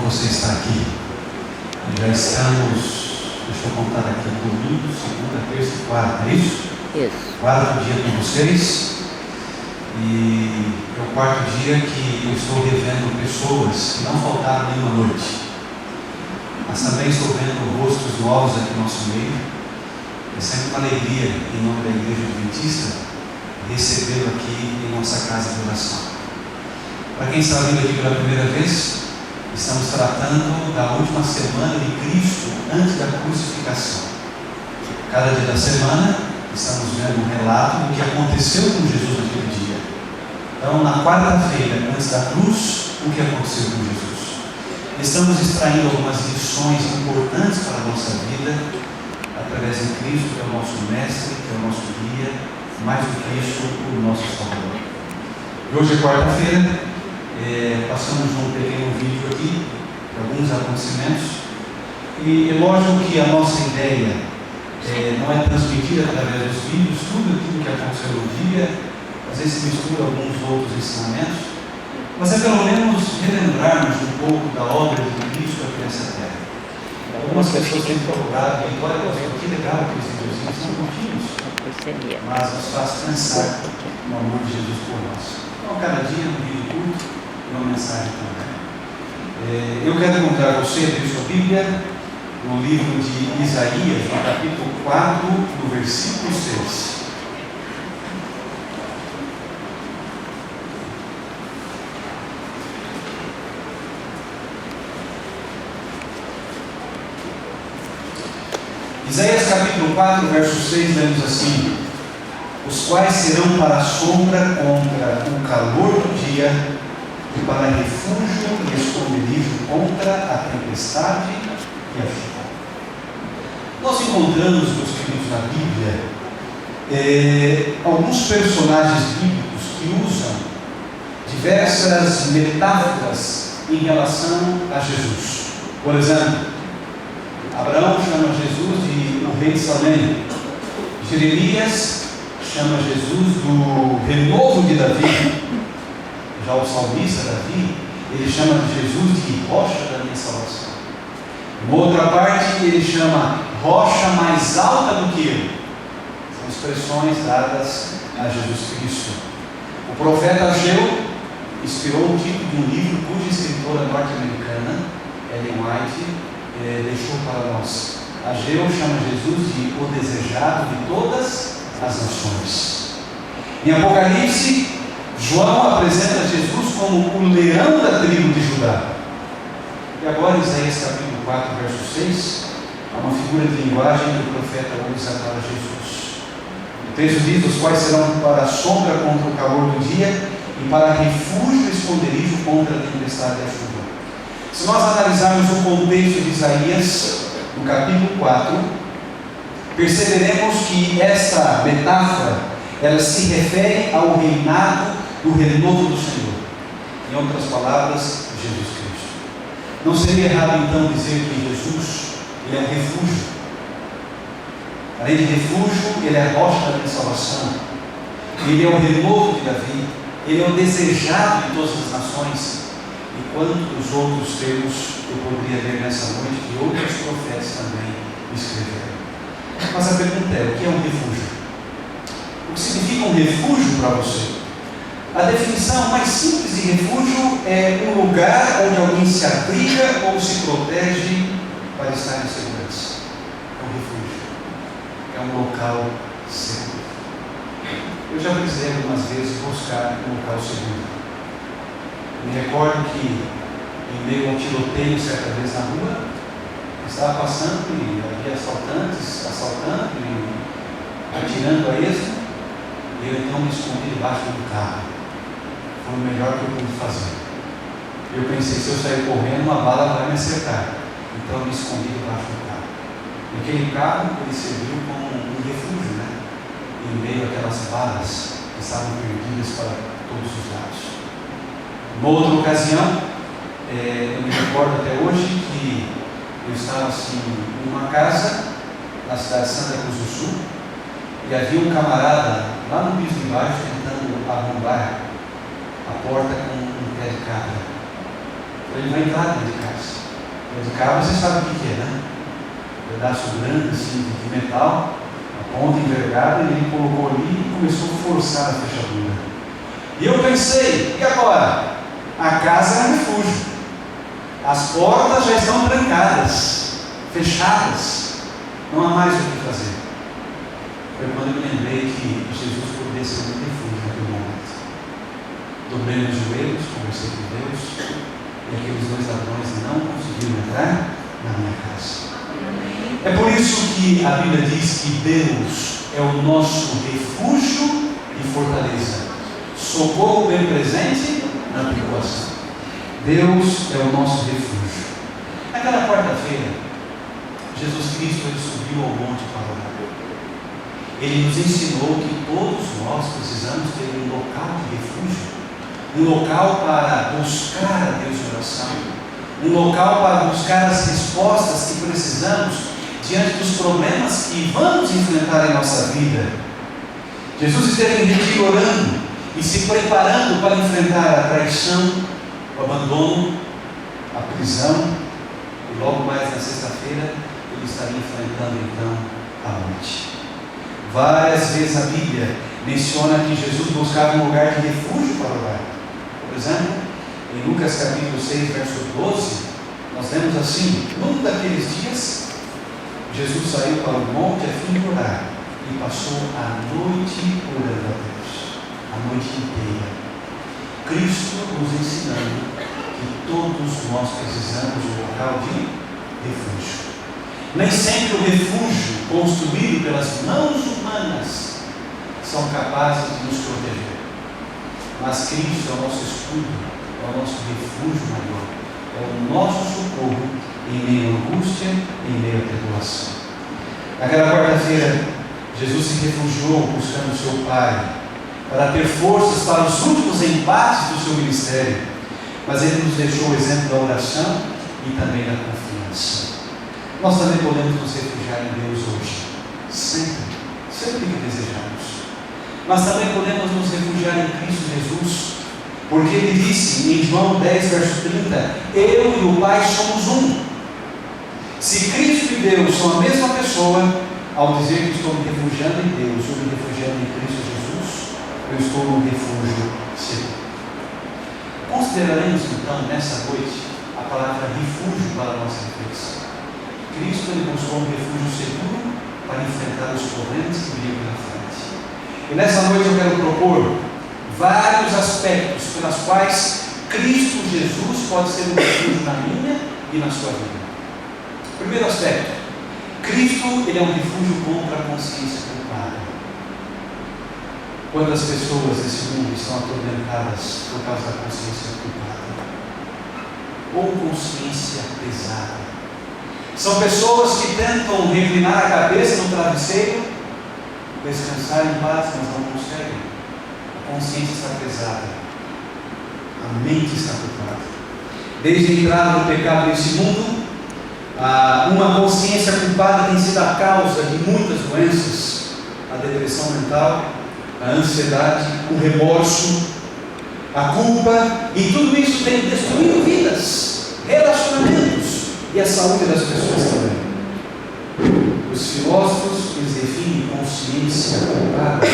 você está aqui. Já estamos, deixa eu contar aqui, domingo, segunda, terça e quarta, é isso? Isso. Quarto dia com vocês. E é o quarto dia que eu estou revendo pessoas que não faltaram nenhuma noite. Mas também estou vendo rostos novos aqui no nosso meio. É sempre uma alegria, em nome da Igreja Adventista, recebê-lo aqui em nossa casa de oração. Para quem está vindo aqui pela primeira vez, estamos tratando da última semana de Cristo antes da crucificação. Cada dia da semana, estamos vendo um relato do que aconteceu com Jesus naquele dia. Então, na quarta-feira, antes da cruz, o que aconteceu com Jesus? Estamos extraindo algumas lições importantes para a nossa vida, através de Cristo, que é o nosso mestre, que é o nosso guia, mais do que isso, o nosso Salvador. E hoje é quarta-feira, passamos um pequeno vídeo aqui, de alguns acontecimentos, e é lógico que a nossa ideia não é transmitida através dos vídeos, tudo aquilo que aconteceu no dia, às vezes se mistura alguns outros ensinamentos, mas é pelo menos relembrarmos um pouco da obra de Cristo aqui nessa terra. Algumas pessoas têm procurado, olha, que legal aqueles videozinhos, são curtinhos, mas nos faz pensar no amor de Jesus por nós. Então, cada dia um vídeo curto e uma mensagem também. Eu quero encontrar você, abrir sua Bíblia, no livro de Isaías, no capítulo 4, no versículo 6. Isaías capítulo 4, verso 6, lemos assim: os quais serão para a sombra contra o calor do dia, e para refúgio e esconderijo contra a tempestade e a chuva. Nós encontramos, meus queridos, na Bíblia, alguns personagens bíblicos que usam diversas metáforas em relação a Jesus. Por exemplo, Abraão chama Jesus de o rei de Salém. Jeremias chama Jesus do renovo de Davi. Já o salmista Davi, ele chama Jesus de rocha da minha salvação. Em outra parte, ele chama rocha mais alta do que eu. São expressões dadas a Jesus Cristo. O profeta Ageu inspirou o título de um livro cuja escritora norte-americana, Ellen White, deixou para nós. Ageu chama Jesus de o desejado de todas as nações. Em Apocalipse, João apresenta Jesus como o leão da tribo de Judá. E agora, Isaías capítulo 4, verso 6, há uma figura de linguagem que o profeta usa para Jesus. O texto diz: os quais serão para a sombra contra o calor do dia, e para refúgio e esconderijo contra a tempestade e a chuva. Se nós analisarmos o contexto de Isaías, no capítulo 4, perceberemos que esta metáfora, ela se refere ao reinado do renovo do Senhor. Em outras palavras, Jesus Cristo. Não seria errado então dizer que Jesus, ele é um refúgio. Além de refúgio, ele é a rocha da minha salvação. Ele é o renovo de Davi. Ele é o desejado de todas as nações. E quantos outros termos eu poderia ler nessa noite que outros profetas também escreveram. Mas a pergunta é: o que é um refúgio? O que significa um refúgio para você? A definição mais simples de refúgio é um lugar onde alguém se abriga ou se protege para estar em segurança. É um refúgio. É um local seguro. Eu já precisei algumas vezes buscar um local seguro. Me recordo que, em meio a um tiroteio certa vez na rua, estava passando e havia assaltantes assaltando e atirando a esmo, e eu então me escondi debaixo do carro. Foi o melhor que eu pude fazer. Eu pensei: se eu sair correndo, uma bala vai me acertar. Então eu me escondi debaixo do carro. E aquele carro, ele serviu como um refúgio, né? Em meio àquelas balas que estavam perdidas para todos os lados. Numa outra ocasião, eu me recordo até hoje que eu estava assim, em uma casa na cidade de Santa Cruz do Sul, e havia um camarada lá no piso de baixo tentando arrombar a porta com um pé de cabra. Ele vai entrar dentro de casa. Dentro de casa você sabe o que é, né? Um pedaço grande assim, de metal, a ponta envergada, e ele colocou ali e começou a forçar a fechadura. E eu pensei, e agora? A casa é um refúgio. As portas já estão trancadas, fechadas. Não há mais o que fazer. Foi quando eu me lembrei que Jesus poderia ser um refúgio naquele momento. Dobrei meus joelhos, conversei com Deus, e aqueles dois ladrões não conseguiram entrar na minha casa. É por isso que a Bíblia diz que Deus é o nosso refúgio e fortaleza, socorro bem presente na tribulação. Deus é o nosso refúgio. Naquela quarta-feira, Jesus Cristo ele subiu ao monte para orar. Ele nos ensinou que todos nós precisamos ter um local de refúgio, um local para buscar a Deus em oração, um local para buscar as respostas que precisamos diante dos problemas que vamos enfrentar em nossa vida. Jesus esteve em retiro orando e se preparando para enfrentar a traição, o abandono, a prisão, e logo mais na sexta-feira ele estaria enfrentando então a morte. Várias vezes a Bíblia menciona que Jesus buscava um lugar de refúgio para orar. Por exemplo, em Lucas capítulo 6, verso 12, nós lemos assim: num daqueles dias, Jesus saiu para o monte a fim de orar e passou a noite orando a Deus, a noite inteira. Cristo nos ensinando que todos nós precisamos de um local de refúgio. Nem sempre o refúgio construído pelas mãos humanas são capazes de nos proteger. Mas Cristo é o nosso escudo, é o nosso refúgio maior, é o nosso socorro em meio à angústia, em meio à tribulação. Naquela quarta-feira, Jesus se refugiou buscando o seu Pai, para ter forças para os últimos embates do seu ministério. Mas Ele nos deixou o exemplo da oração e também da confiança. Nós também podemos nos refugiar em Deus hoje, sempre que desejarmos. Mas também podemos nos refugiar em Cristo Jesus, porque Ele disse em João 10, verso 30, eu e o Pai somos um. Se Cristo e Deus são a mesma pessoa, ao dizer que estou me refugiando em Deus ou me refugiando em Cristo Jesus, eu estou num refúgio seguro. Consideraremos então nessa noite a palavra refúgio para a nossa reflexão. Cristo ele buscou um refúgio seguro para enfrentar os problemas que vinham pela frente. E nessa noite eu quero propor vários aspectos pelas quais Cristo Jesus pode ser um refúgio na minha e na sua vida. Primeiro aspecto, Cristo ele é um refúgio contra a consciência culpada. Quantas pessoas nesse mundo estão atormentadas por causa da consciência culpada ou consciência pesada? São pessoas que tentam reclinar a cabeça no travesseiro, descansar em paz, mas não conseguem. A consciência está pesada, a mente está culpada. Desde a entrada do pecado nesse mundo, uma consciência culpada tem sido a causa de muitas doenças: a depressão mental, a ansiedade, o remorso, a culpa, e tudo isso tem destruído vidas, relacionamentos e a saúde das pessoas também. Os filósofos eles definem consciência culpada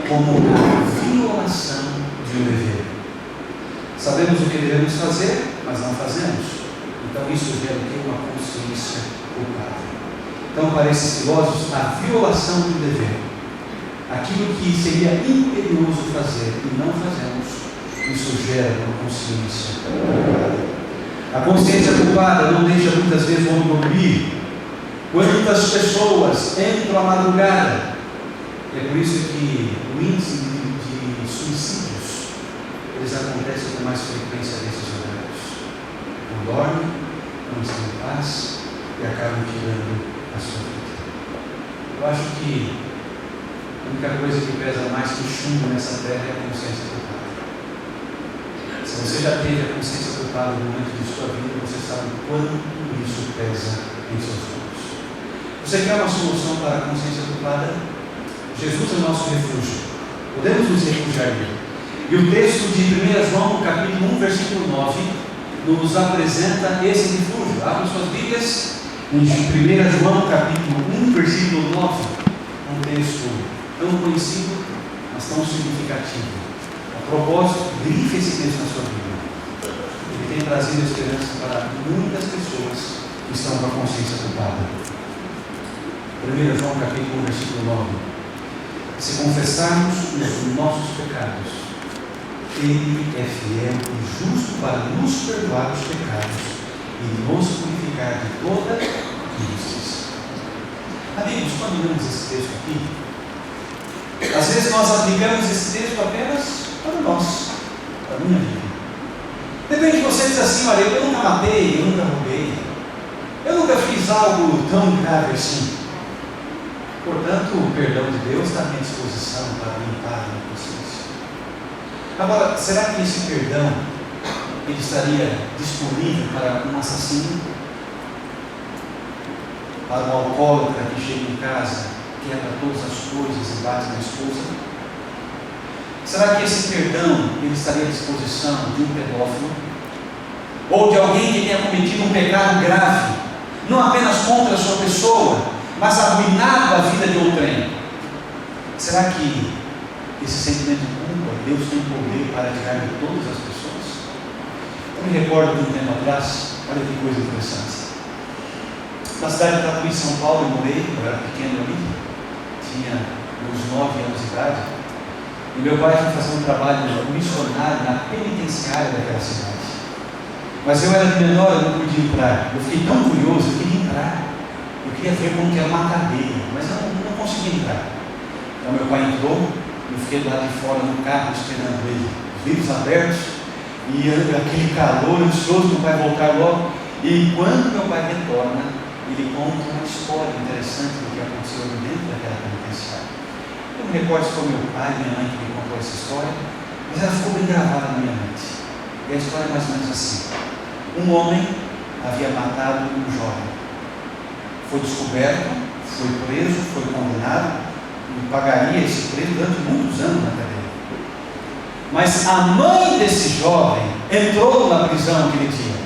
como a violação de um dever. Sabemos o que devemos fazer, mas não fazemos. Então isso gera uma consciência culpada. Então, para esses filósofos, a violação de um dever, aquilo que seria imperioso fazer e não fazemos, isso gera uma consciência culpada. A consciência culpada não deixa muitas vezes o homem dormir. Quantas pessoas entram à madrugada? É por isso que o índice de suicídios eles acontecem com mais frequência nesses horários. Não dormem, não estão em paz e acabam tirando a sua vida. Eu acho que a única coisa que pesa mais que o chumbo nessa terra é a consciência culpada. Se você já teve a consciência culpada no momento de sua vida, você sabe o quanto isso pesa em seus ombros. Você quer uma solução para a consciência culpada? Jesus é o nosso refúgio. Podemos nos refugiar nele. E o texto de 1 João, capítulo 1, versículo 9, nos apresenta esse refúgio. Abra suas Bíblias em 1 João capítulo 1, versículo 9, um texto tão conhecido, mas tão significativo. A propósito, grife esse texto na sua Bíblia. Ele tem trazido esperança para muitas pessoas que estão com a consciência culpada. 1 João capítulo 1, versículo 9. Se confessarmos os nossos pecados, Ele é fiel e justo para nos perdoar os pecados e nos purificar de toda injustiça. Amigos, quando lemos esse texto aqui, às vezes nós aplicamos esse texto apenas para nós, para a minha vida. Depende de você dizer assim: olha, eu nunca matei, eu nunca roubei, eu nunca fiz algo tão grave assim. Portanto, o perdão de Deus está à minha disposição para limpar a minha consciência. Agora, será que esse perdão ele estaria disponível para um assassino? Para um alcoólatra que chega em casa, quebra todas as coisas e bate na esposa? Será que esse perdão ele estaria à disposição de um pedófilo? Ou de alguém que tenha cometido um pecado grave, não apenas contra a sua pessoa, mas arruinado a vida de outrem? Será que esse sentimento de culpa Deus tem poder para tirar de todas as pessoas? Eu me recordo de um tempo atrás, olha que coisa interessante. Na cidade de Tatuí, São Paulo, eu morei, eu era pequeno ali, tinha uns 9 anos de idade, e meu pai foi fazer um trabalho missionário na penitenciária daquela cidade. Mas eu era de menor, eu não podia entrar. Eu fiquei tão curioso, eu queria entrar. Eu queria ver como que era uma cadeia, mas eu não conseguia entrar. Então meu pai entrou, eu fiquei lá de fora no carro esperando ele, os vidros abertos, e aquele calor ansioso, meu pai voltar logo. E quando meu pai retorna, ele conta uma história interessante do que aconteceu dentro daquela penitenciária. Eu não me recordo se foi meu pai, minha mãe que me contou essa história, mas ela ficou bem gravada na minha mente. E a história é mais ou menos assim: um homem havia matado um jovem. Foi descoberto, foi preso, foi condenado e pagaria esse preço durante muitos anos na cadeia. Mas a mãe desse jovem entrou na prisão aquele dia.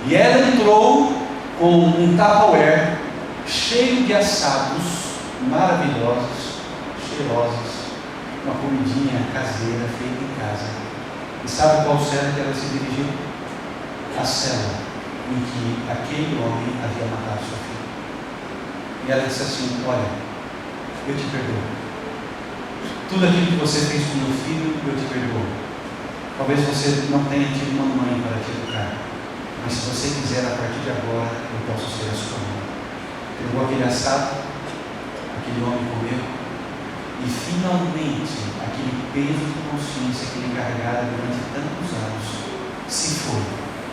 E ela entrou com um tupperware cheio de assados maravilhosos, cheirosos, uma comidinha caseira feita em casa. E sabe qual cela que ela se dirigiu? A cela em que aquele homem havia matado sua filha. E ela disse assim: olha, eu te perdoo. Tudo aquilo que você fez com meu filho, eu te perdoo. Talvez você não tenha tido uma mãe para te educar, mas se você quiser, a partir de agora, eu posso ser a sua mãe. Pegou aquele assado, aquele homem comeu, e finalmente aquele peso de consciência que ele carregara durante tantos anos se foi.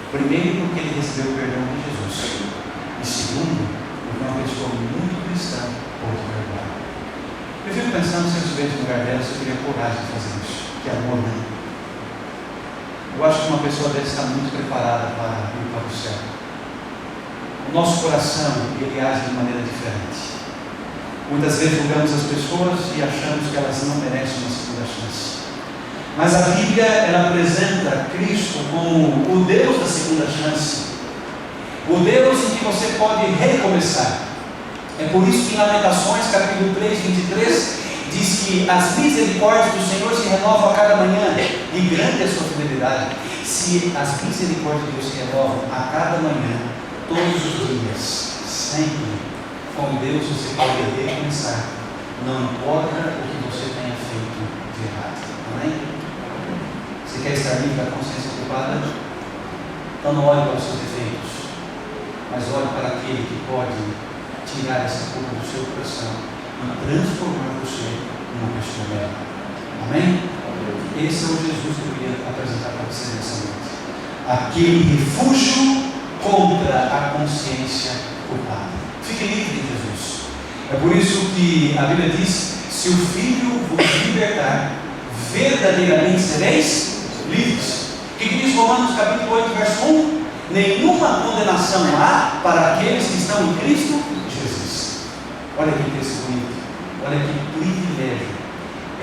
Primeiro, porque ele recebeu o perdão de Jesus, e segundo, porque uma pessoa muito cristã pôde perdoar. Eu fico pensando, se eu estivesse no lugar dela, se eu teria coragem de fazer isso. Que amor, né? Eu acho que uma pessoa dessa está muito preparada para ir para o céu. O nosso coração, ele age de maneira diferente. Muitas vezes julgamos as pessoas e achamos que elas não merecem uma segunda chance. Mas a Bíblia, ela apresenta Cristo como o Deus da segunda chance. O Deus em que você pode recomeçar. É por isso que em Lamentações, capítulo 3, 23, diz que as misericórdias do Senhor se renovam a cada manhã, e grande é a sua fidelidade. Se as misericórdias de Deus se renovam a cada manhã, todos os dias, sempre, com Deus você pode recomeçar, não importa o que você tenha feito de errado. Amém? Você quer estar livre da consciência culpada? Então não olhe para os seus defeitos, mas olhe para aquele que pode tirar essa culpa do seu coração e transformar você numa pessoa melhor. Amém? Esse é o Jesus que eu queria apresentar para você nessa noite. Aquele refúgio contra a consciência culpada. Fique livre em Jesus. É por isso que a Bíblia diz: se o Filho vos libertar, verdadeiramente sereis livres. O que diz Romanos capítulo 8, verso 1? Nenhuma condenação há para aqueles que estão em Cristo Jesus. Olha que texto bonito. Olha que privilégio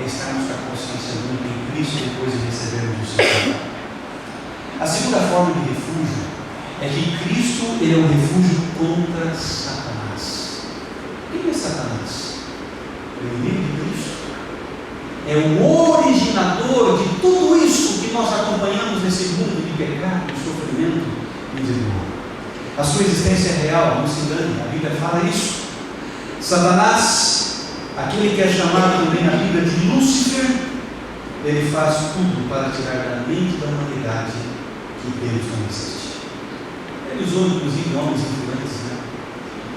é estarmos com a consciência limpa em Cristo depois de recebermos o Senhor. A segunda forma de refúgio é que Cristo ele é um refúgio contra Satanás. Quem é Satanás? O inimigo de Cristo. É o originador de tudo isso que nós acompanhamos nesse mundo de pecado, de sofrimento e de dor. A sua existência é real, não se engane, a Bíblia fala isso. Satanás, aquele que é chamado também na Bíblia de Lúcifer, ele faz tudo para tirar da mente da humanidade que Deus não existe. Ele usou inclusive homens influentes, né?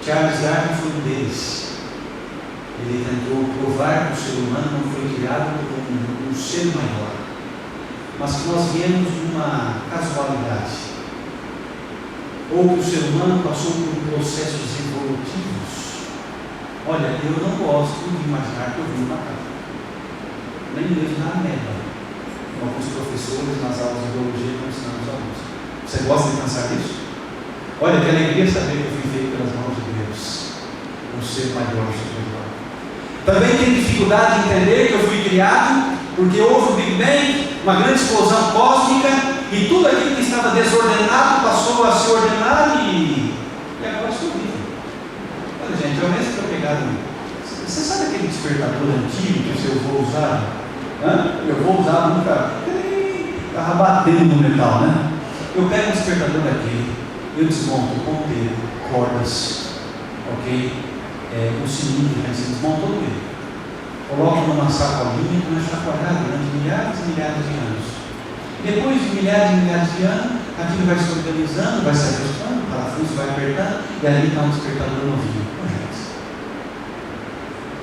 Charles Darwin foi um deles. Ele tentou provar que o ser humano não foi criado como um ser maior, mas que nós viemos de uma casualidade, ou que o ser humano passou por processos evolutivos. Olha, eu não gosto de imaginar que eu vim uma casa, nem mesmo na América. Alguns professores nas aulas de biologia não ensinam os alunos. Você gosta de pensar nisso? Olha, que alegria saber que eu fui feito pelas mãos de Deus, um ser maior superior. Também tenho dificuldade de entender que eu fui criado porque houve o Big Bang, uma grande explosão cósmica, e tudo aquilo que estava desordenado passou a se ordenar e agora estou vivo. Olha, gente, eu mesmo estou pegado. Você sabe aquele despertador antigo que o seu avô usava? Eu vou usar nunca. Estava batendo no metal, né? Eu pego um despertador daquele, eu desmonto o ponteiro, cordas, ok? Um sininho, você desmonta todo ele. Coloca numa sacolinha e começa a chacoalhar durante milhares e milhares de anos. Depois de milhares e milhares de anos, aquilo vai se organizando, vai se ajustando, o parafuso vai apertando, e ali está um despertador novinho.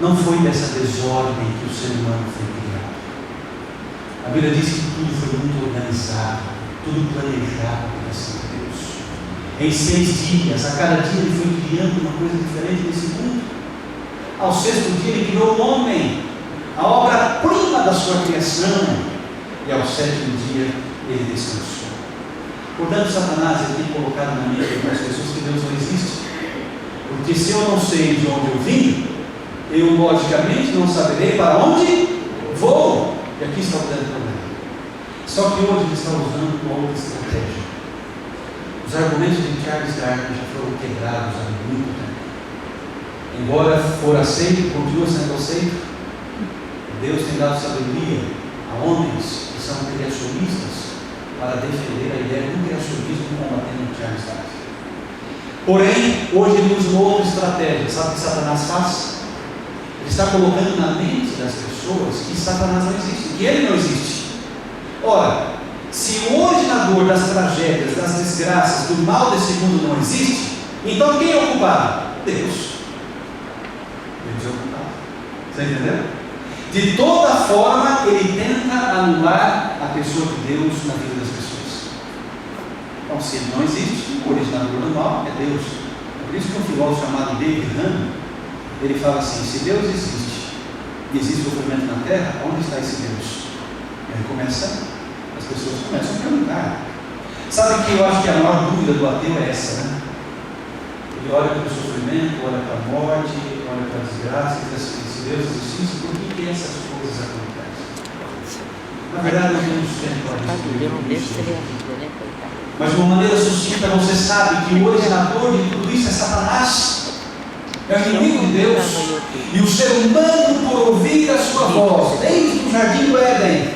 Não foi dessa desordem que o ser humano foi criado. A Bíblia diz que tudo foi muito organizado, tudo planejado pela ação de Deus. Em 6 dias, a cada dia ele foi criando uma coisa diferente nesse mundo. Ao 6º dia ele criou o homem, a obra-prima da sua criação, e ao 7º dia ele descansou. Portanto, Satanás ele tem colocado na mente de algumas pessoas que Deus não existe, porque se eu não sei de onde eu vim, eu logicamente não saberei para onde vou. E aqui está o grande problema. Só que hoje ele está usando uma outra estratégia. Os argumentos de Charles Darwin já foram quebrados há muito tempo. Embora for aceito, continua sendo aceito. Deus tem dado sabedoria a homens que são criacionistas para defender a ideia do criacionismo combatendo Charles Darwin. Porém, hoje ele usa uma outra estratégia. Sabe o que Satanás faz? Ele está colocando na mente das pessoas que Satanás não existe, que ele não existe. Ora, se o originador das tragédias, das desgraças, do mal desse mundo não existe, então quem é o culpado? Deus. Deus é o culpado. Está entendendo? De toda forma, ele tenta anular a pessoa de Deus na vida das pessoas. Então, se ele não existe, o originador do mal é Deus. É por isso que um filósofo chamado David Hume, ele fala assim: se Deus existe e existe sofrimento na terra, onde está esse Deus? Aí as pessoas começam a perguntar. Sabe que eu acho que a maior dúvida do ateu é essa, né? Ele olha para o sofrimento, olha para a morte, olha para a desgraça, e diz assim: se Deus existe, por que essas coisas acontecem? Na verdade, não temos tempo para isso. Mas de uma maneira sucinta, você sabe que o originador de tudo isso é Satanás. É o inimigo de Deus. E o ser humano, por ouvir a sua voz, desde o jardim do Éden,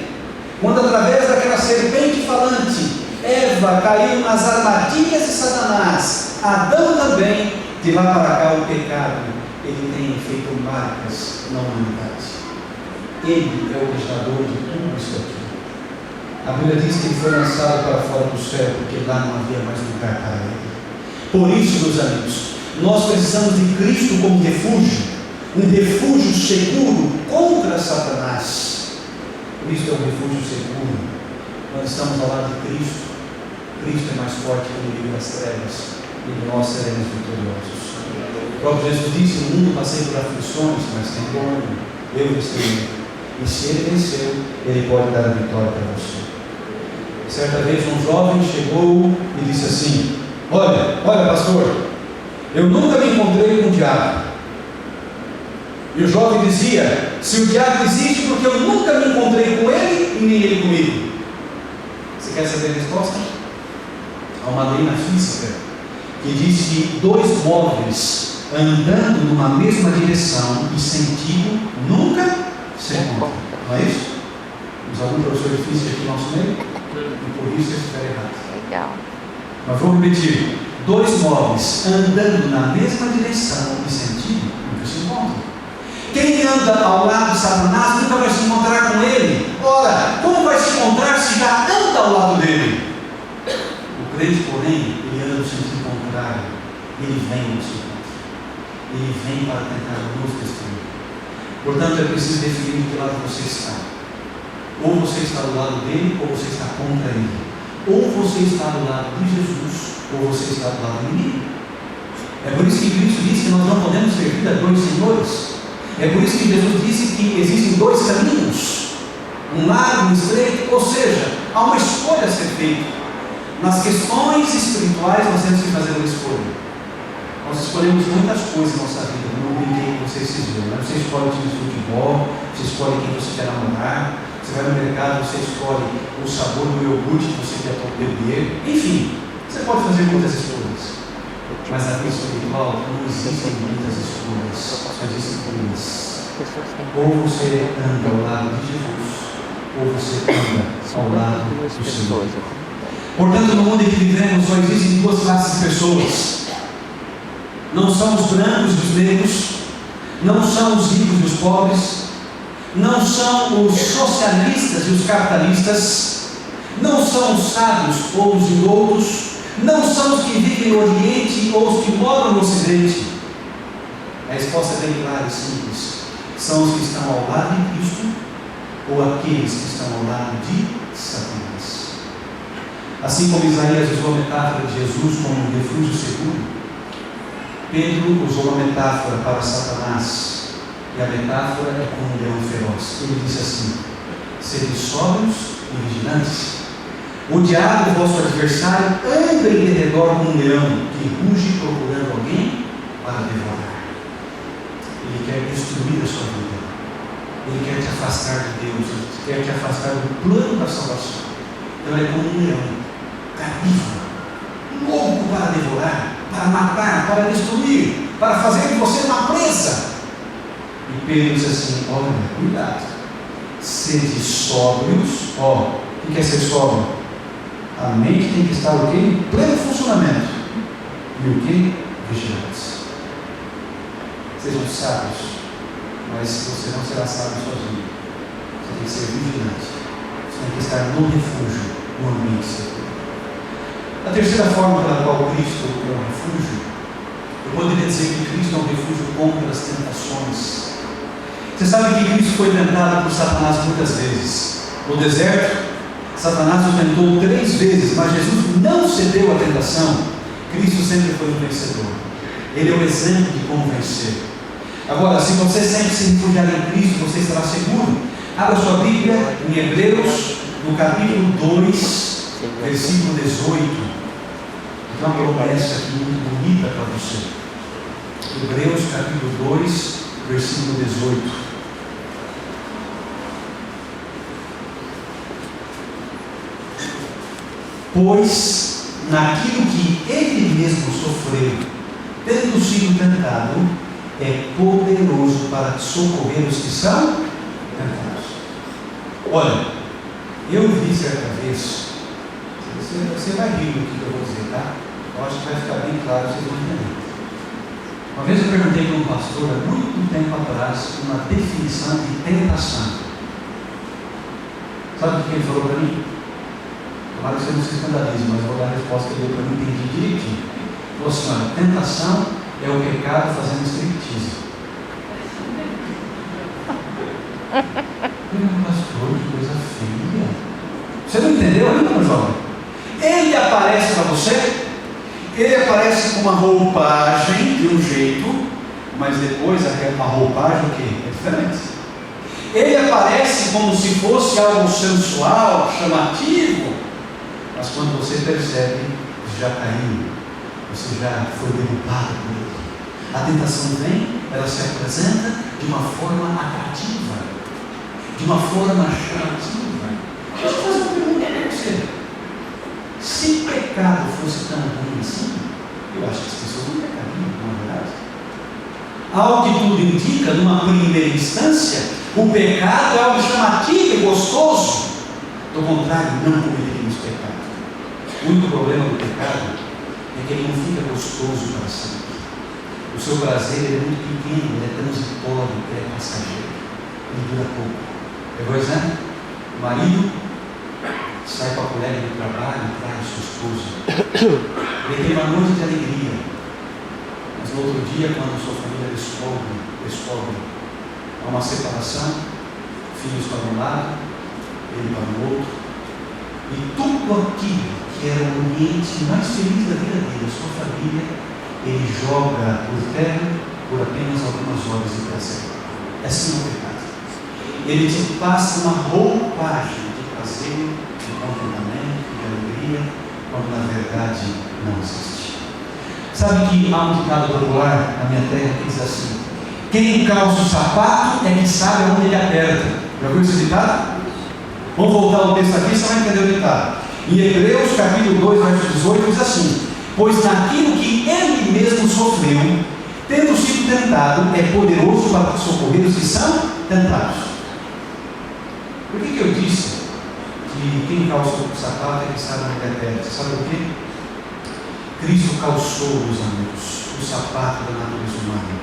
quando através daquela serpente falante, Eva caiu nas armadilhas de Satanás, Adão também, de lá para cá o pecado, ele tem feito marcas na humanidade. Ele é o originador de tudo isso aqui. A Bíblia diz que ele foi lançado para fora do céu, porque lá não havia mais lugar para ele. Por isso, meus amigos, nós precisamos de Cristo como refúgio, um refúgio seguro contra Satanás. Cristo é um refúgio seguro. Nós estamos ao lado de Cristo. Cristo é mais forte que o inimigo das trevas, e nós seremos vitoriosos. O próprio Jesus disse: no mundo passei por aflições, mas tem bom, eu vencerei. E se ele venceu, ele pode dar a vitória para você. Certa vez um jovem chegou e disse assim: olha pastor, eu nunca me encontrei com o diabo. E o jovem dizia: se o diabo existe, porque eu nunca me encontrei com ele e nem ele comigo. Você quer saber a resposta? Há uma lei na física que diz que dois móveis andando numa mesma direção e sentido nunca se encontram. Não é isso? Temos algum professor de física aqui no nosso meio? E por isso eu estiver errado. Legal. Mas vou repetir: dois móveis andando na mesma direção e sentido nunca se encontram. Quem anda ao lado de Satanás nunca vai se encontrar com ele. Ora, como vai se encontrar se já anda ao lado dele? O crente, porém, ele anda no sentido contrário. Ele vem no seu encontro. Ele vem para tentar nos destruir. Portanto, é preciso definir de que lado você está. Ou você está do lado dele, ou você está contra ele. Ou você está do lado de Jesus, ou você está do lado do inimigo. É por isso que Cristo disse que nós não podemos servir a dois senhores. É por isso que Jesus disse que existem dois caminhos, um largo e um estreito, ou seja, há uma escolha a ser feita. Nas questões espirituais nós temos que fazer uma escolha. Nós escolhemos muitas coisas na nossa vida, como eu brinquei com vocês esses dias. Você escolhe o time de futebol, você escolhe quem você quer namorar, você vai no mercado, você escolhe o sabor do iogurte que você quer beber, enfim, você pode fazer muitas escolhas. Mas na vida espiritual não existem muitas escolhas, só existem duas. Ou você anda ao lado de Jesus, ou você anda ao lado do Senhor. Portanto, no mundo em que vivemos só existem duas classes de pessoas. Não são os brancos e os negros, não são os ricos e os pobres, não são os socialistas e os capitalistas, não são os sábios ou os indoutos, não são os que vivem no Oriente ou os que moram no Ocidente. A resposta é bem clara e simples: são os que estão ao lado de Cristo ou aqueles que estão ao lado de Satanás. Assim como Isaías usou a metáfora de Jesus como um refúgio seguro, Pedro usou uma metáfora para Satanás, e a metáfora é como um leão feroz. Ele disse assim: sede sóbrios e vigilantes. O diabo, vosso adversário, anda em derredor como um leão que ruge procurando alguém para devorar. Ele quer destruir a sua vida. Ele quer te afastar de Deus. Ele quer te afastar do plano da salvação. Então é como um leão, carnívoro, louco para devorar, para matar, para destruir, para fazer de você uma presa. E Pedro diz assim: olha, cuidado, sede sóbrios. O que é ser sóbrio? A mente tem que estar o quê? Em pleno funcionamento. E o quê? Vigilantes. Sejam sábios, mas você não será sábio sozinho. Você tem que ser vigilante. Você tem que estar no refúgio, no ambiente seguro. A terceira forma pela qual Cristo é um refúgio, eu poderia dizer que Cristo é um refúgio contra as tentações. Você sabe que Cristo foi tentado por Satanás muitas vezes. No deserto, Satanás o tentou 3 vezes, mas Jesus não cedeu à tentação. Cristo sempre foi o vencedor. Ele é o exemplo de como vencer. Agora, se você sempre se refugiar em Cristo, você estará seguro. Abra sua Bíblia em Hebreus, no capítulo 2, versículo 18. Tem uma promessa aqui muito bonita para você. Hebreus, capítulo 2, versículo 18. Pois naquilo que ele mesmo sofreu, tendo sido tentado, é poderoso para socorrer os que são tentados. Olha, eu vi certa vez, você vai rir do que eu vou dizer, tá? Eu acho que vai ficar bem claro, vocês vão entender. Uma vez eu perguntei para um pastor, há muito tempo atrás, uma definição de tentação. Sabe o que ele falou para mim? Claro que você não se escandalize, mas vou dar a resposta que ele deu para mim, entendi direitinho. Ele falou assim: olha, tentação é o pecado fazendo striptease. Pastor, que coisa feia. Você não entendeu ainda, meu jovem? Ele aparece para você, ele aparece com uma roupagem de um jeito, mas depois uma roupagem o quê? É diferente. Ele aparece como se fosse algo sensual, chamativo, mas quando você percebe, já caiu, você já foi derrubado por ele. A tentação vem, ela se apresenta de uma forma atrativa, de uma forma chamativa. Deixa eu fazer uma pergunta para você. Se pecado fosse tão ruim assim, eu acho que as pessoas não pecariam, não é verdade? Ao que tudo indica, numa primeira instância, o pecado é algo chamativo e gostoso. Do contrário, não cometeríamos pecado. O único problema do pecado é que ele não fica gostoso para sempre. O seu prazer ele é muito pequeno, ele é transitório, ele é passageiro, ele dura pouco. Pegou o exemplo? O marido sai com a colega do trabalho e traz sua esposa. Ele tem uma noite de alegria, mas no outro dia, quando a sua família descobre há uma separação, filhos para um lado, ele para o outro, e tudo aquilo que era o ambiente mais feliz da vida dele, a sua família, ele joga por terra por apenas algumas horas de prazer. Esse não é o pecado. Ele te passa uma roupagem de prazer, de contentamento, de alegria, quando na verdade não existe. Sabe que há um ditado popular na minha terra que diz assim: quem calça o sapato é que sabe onde ele aperta. Já viu esse ditado? Vamos voltar ao texto aqui, você vai entender o ditado. Em Hebreus capítulo 2, verso 18, diz assim: pois naquilo que ele mesmo sofreu, tendo sido tentado, é poderoso para socorrer os que são tentados. Por que eu disse que quem calça o sapato é que sabe onde é perto? Sabe o quê? Cristo calçou, os amigos, o sapato da natureza humana.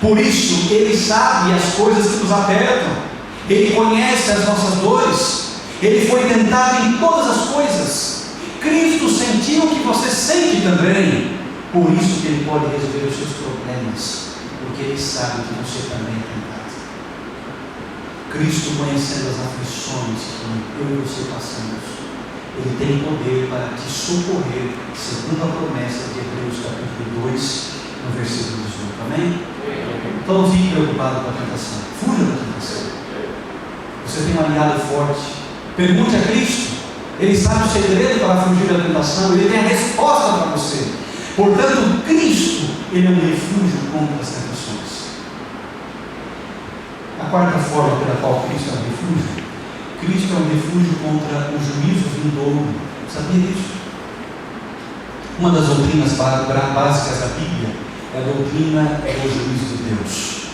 Por isso, ele sabe as coisas que nos apertam. Ele conhece as nossas dores. Ele foi tentado em todas as coisas. Cristo sentiu o que você sente também. Por isso que ele pode resolver os seus problemas, porque ele sabe que você também é tentado. Cristo, conhecendo as aflições que eu e você passamos, ele tem poder para te socorrer, segundo a promessa de Hebreus capítulo 2, no versículo 18. Amém? Então não fique preocupado com a tentação. Fuja da tentação. Você tem um aliado forte. Pergunte a Cristo. Ele sabe o segredo para fugir da tentação. Ele tem a resposta para você. Portanto, Cristo, ele é um refúgio contra as tentações. A quarta forma pela qual Cristo é um refúgio: Cristo é um refúgio contra o juízo vindouro. Sabia disso? Uma das doutrinas básicas da Bíblia é a doutrina do juízo de Deus.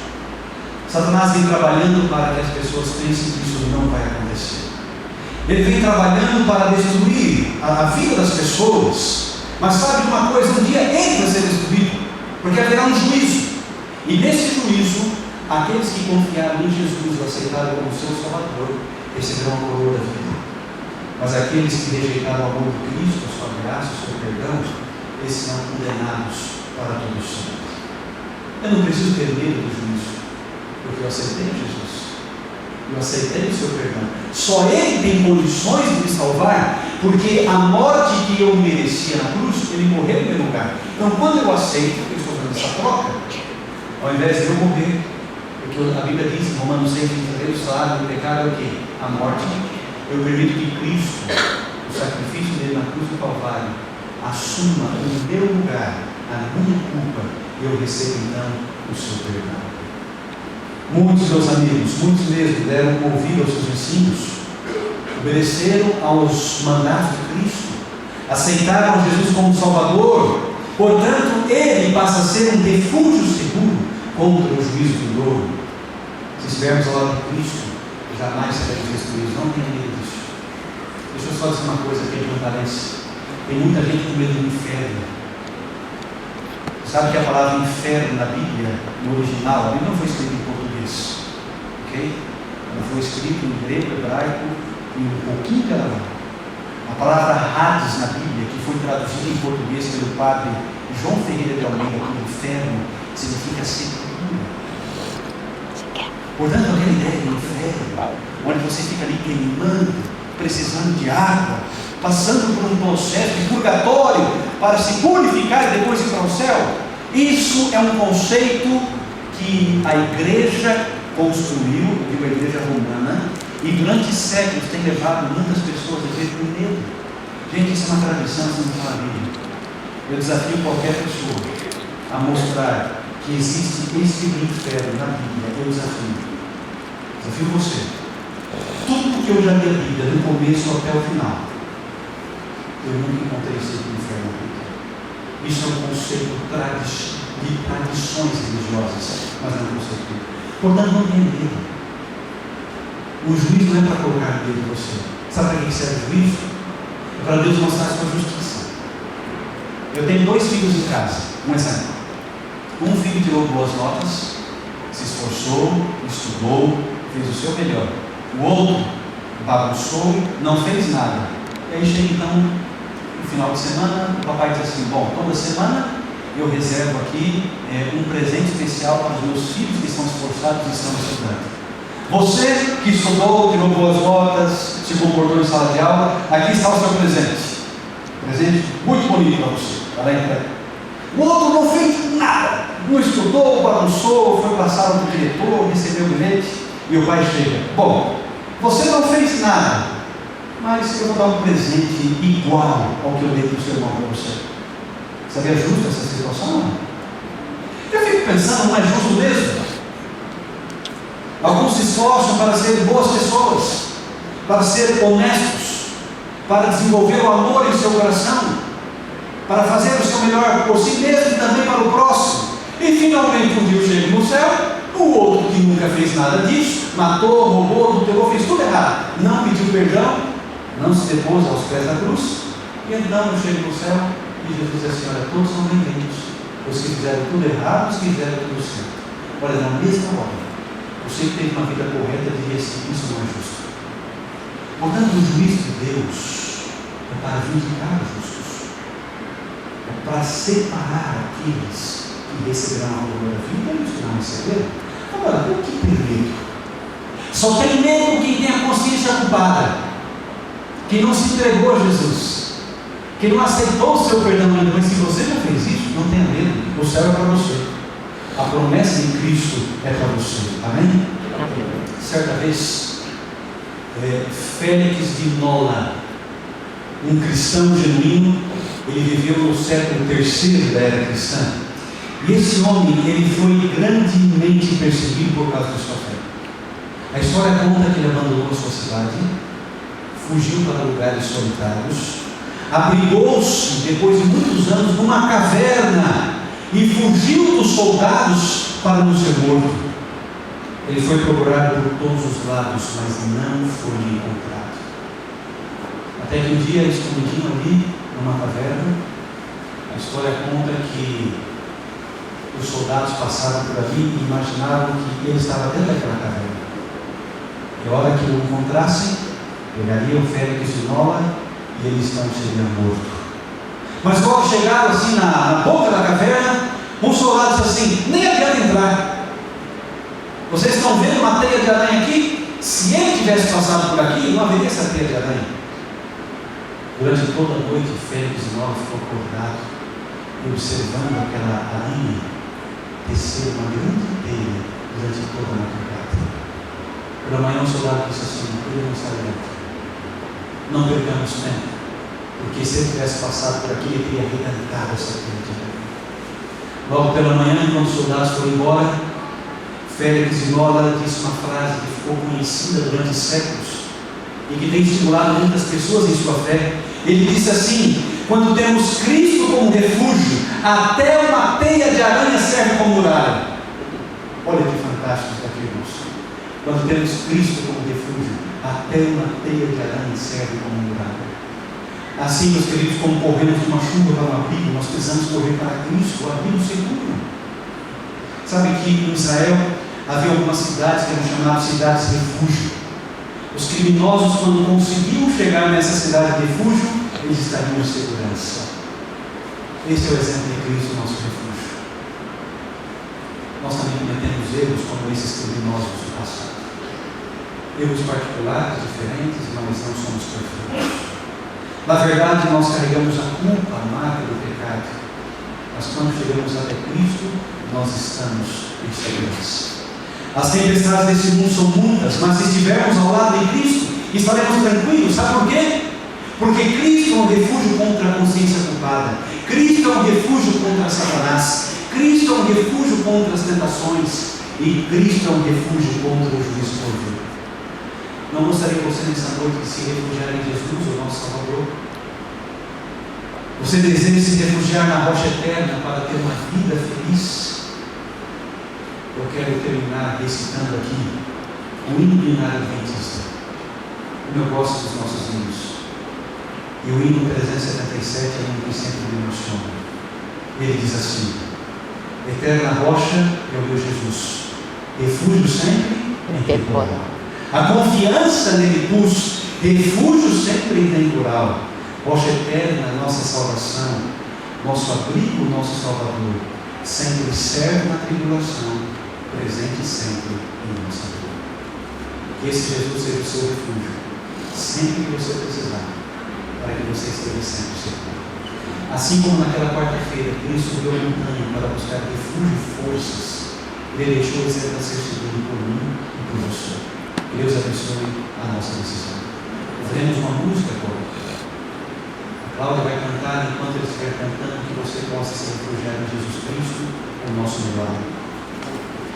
Satanás vem trabalhando para que as pessoas pensem que isso não vai acontecer. Ele vem trabalhando para destruir a vida das pessoas. Mas sabe de uma coisa? Um dia ele vai ser destruído, porque haverá um juízo. E nesse juízo, aqueles que confiaram em Jesus, o aceitaram como seu Salvador, receberão a coroa da vida. Mas aqueles que rejeitaram o amor de Cristo, a sua graça, o seu perdão, esses serão condenados para todo sempre. Eu não preciso ter medo do juízo, porque eu aceitei Jesus. Eu aceitei o seu perdão. Só Ele tem condições de me salvar, porque a morte que eu merecia na cruz, Ele morreu em meu lugar. Então, quando eu aceito, eu estou fazendo essa troca, ao invés de eu morrer, porque a Bíblia diz em Romanos 6:23, o salário do pecado é o quê? A morte. Eu permito que Cristo, o sacrifício dele na cruz do Calvário, assuma o meu lugar, a minha culpa, e eu recebo então o seu perdão. Muitos, meus amigos, muitos mesmo deram ouvido aos seus ensinos, obedeceram aos mandatos de Cristo, aceitaram Jesus como Salvador. Portanto, Ele passa a ser um refúgio seguro contra o juízo vindouro. Se estivermos ao lado de Cristo, jamais seremos destruídos. Não tenha medo disso. Deixa eu só dizer uma coisa que não parece. Tem muita gente com medo do inferno. Sabe que a palavra inferno na Bíblia, no original, a Bíblia não foi escrita em português, ok? Ela foi escrita em grego, hebraico e um pouquinho de aramaico. A palavra Hades na Bíblia, que foi traduzida em português pelo padre João Ferreira de Almeida como inferno, significa sepultura. Portanto, aquela ideia de inferno, onde você fica ali queimando, precisando de água, passando por um processo de purgatório para se purificar e depois ir para o céu, isso é um conceito que a igreja construiu, a igreja romana, e durante séculos tem levado muitas pessoas a viver com medo. Gente, isso é uma tradição, isso não fala a Bíblia. Eu desafio qualquer pessoa a mostrar que existe esse tipo de inferno na Bíblia. Eu desafio você. Tudo que eu já li a Bíblia, do começo até o final, Eu nunca encontrei isso no inferno. Isso é um conceito de tradições religiosas, mas não é um conceito bíblico. Portanto, não tenha medo. O juiz não é para colocar medo em você. Sabe para que serve o juiz? É para Deus mostrar a sua justiça. Eu tenho 2 filhos em casa. Um exemplo. Um filho tirou boas notas, se esforçou, estudou, fez o seu melhor. O outro bagunçou, não fez nada. E aí chega então, no final de semana, o papai diz assim: bom, toda semana eu reservo aqui um presente especial para os meus filhos que são esforçados e estão estudando. Você que estudou, tirou boas notas, se comportou em sala de aula, aqui está o seu presente. Presente muito bonito para você. Está lá em pé. O outro não fez nada, não estudou, bagunçou, foi passar para o diretor, recebeu o bilhete e o pai chega: bom, você não fez nada, mas eu vou dar um presente igual ao que eu dei para o seu irmão para você. Seria justa essa situação? Eu fico pensando, não é justo mesmo? Alguns se esforçam para ser boas pessoas, para ser honestos, para desenvolver o amor em seu coração, para fazer o seu melhor por si mesmo e também para o próximo. E finalmente um dia chega no céu, o outro que nunca fez nada disso, matou, roubou, adulterou, fez tudo errado, não pediu perdão, não se depôs aos pés da cruz, e então chega no céu e Jesus diz assim: olha, todos são bem-vindos, os que fizeram tudo errado, os que fizeram tudo certo. Olha, na mesma hora, você que teve uma vida correta diria assim: isso não é justo. Portanto, o juízo de Deus é para justificar os justos, é para separar aqueles que receberão a glória da vida e os que não receberam. Agora, por que ter medo? Só tem medo quem tem a consciência culpada, quem não se entregou a Jesus, quem não aceitou o seu perdão ainda. Mas se você já fez isso, não tenha medo, o céu é para você. A promessa em Cristo é para você. Amém? Certa vez, Félix de Nola, um cristão genuíno, ele viveu no século III da era cristã. E esse homem, ele foi grandemente perseguido por causa da sua fé. A história conta que ele abandonou a sua cidade, fugiu para lugares solitários, abrigou-se depois de muitos anos numa caverna e fugiu dos soldados para não ser morto. Ele foi procurado por todos os lados, mas não foi encontrado. Até que um dia, escondidinho ali numa caverna, a história conta que os soldados passaram por ali e imaginaram que ele estava dentro daquela caverna. E a hora que o encontrassem, pegariam o Félix de Nola e eles então seriam mortos. Mas quando chegaram assim na boca da caverna, um soldado disse assim: nem adianta entrar. Vocês estão vendo uma teia de aranha aqui? Se ele tivesse passado por aqui, não haveria essa teia de aranha. Durante toda a noite, Félix de Nola ficou acordado, observando aquela aranha tecer uma grande teia durante toda a madrugada. Pela manhã, o soldado disse assim: ele não está dentro. Não percamos tempo, porque se ele tivesse passado por aqui, ele teria arrebentado essa teia de aranha. Logo pela manhã, quando os soldados foram embora, Félix de Nola disse uma frase que ficou conhecida durante séculos e que tem estimulado muitas pessoas em sua fé. Ele disse assim: quando temos Cristo como refúgio, até uma teia de aranha serve como muralha. Olha que fantástico está aqui, irmãos. Quando temos Cristo como refúgio, até uma teia de aranha serve como muralha. Assim, meus queridos, como corremos de uma chuva para um abrigo, nós precisamos correr para Cristo, o abrigo seguro. Sabe que em Israel havia algumas cidades que eram chamadas cidades de refúgio. Os criminosos, quando conseguiam chegar nessa cidade de refúgio, eles estariam em segurança. Esse é o exemplo de Cristo, nosso refúgio. Nós também cometemos erros como esses criminosos do passado. Erros particulares, diferentes, mas não somos perfeitos. Na verdade, nós carregamos a culpa, a marca do pecado. Mas quando chegamos até Cristo, nós estamos em segurança. As tempestades desse mundo são muitas, mas se estivermos ao lado de Cristo, estaremos tranquilos. Sabe por quê? Porque Cristo é um refúgio contra a consciência culpada. Cristo é um refúgio contra Satanás. Cristo é um refúgio contra as tentações. E Cristo é um refúgio contra o juízo por vir. Não gostaria que você nessa noite se refugiar em Jesus, o nosso Salvador? Você deseja se refugiar na rocha eterna para ter uma vida feliz? Eu quero terminar recitando aqui o hino binário adventista. Como eu gosto dos nossos hinos. E o hino 377 é um hino que sempre me emociona. Ele diz assim: eterna rocha é o meu Jesus, refúgio sempre em temporal. A confiança nele pus, refúgio sempre em temporal. Rocha eterna, nossa salvação, nosso abrigo, nosso Salvador, sempre serve na tribulação, presente sempre em nossa dor. Que esse Jesus seja o seu refúgio, sempre que você precisar, para que você esteja sempre seguro. Assim como naquela quarta-feira, ele subiu a montanha para buscar refúgio e forças, ele deixou esse para ser seguro por mim e por você. Que Deus abençoe a nossa decisão. Faremos uma música agora. A Cláudia vai cantar, enquanto ele estiver cantando, que você possa se refugiar em Jesus Cristo, o nosso milagre.